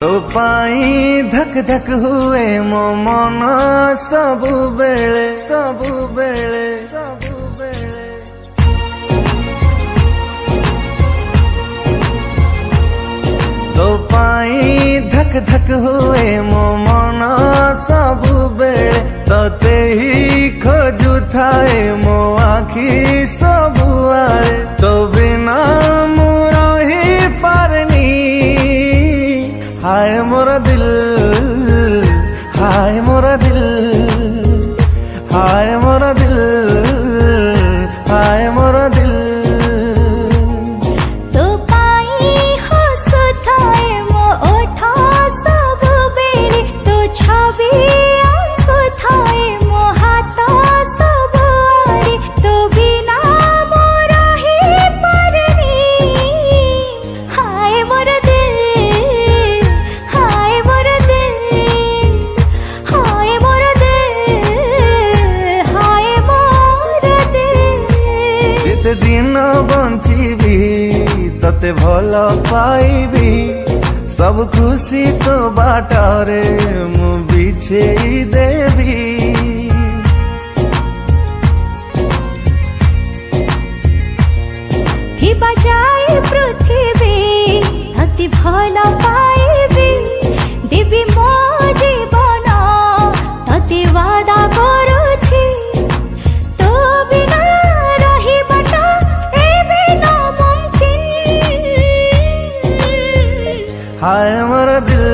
तो पाई धक धक हुए मो मन सबु बेले सबु बेले सबु बेले। तो पाई धक धक हुए मो मन सबु बेले। तते ही खोजु थाए मो आखी सबु आड़े। तो बिना मु रही पारनी हाय मोरा दिल, हाय मोरा दिल, हाय मोरा दिल, हाय मोरा दिल। तो पाई हसुथाए मो ओठा सब बेले। तो छवि अंक थाए मो हाथ सब आड़े। तो बिना मोरा ही पारनी हाय मोरा दिल, हाय मोरा दिल, हाय मोरा दिल, हाय मोरा दिल। जेते दिन बंचीबी तते भल पाइबी। सब खुशी तो बाटरे मु बिछेई देवी। थिबा जाए पृथ्वी तते भल पाइबी। देवी मो जीवन तते वादा करुछि। तो बिना रहिबाटा एबे न मुमकिन। हाय मोरा दिल,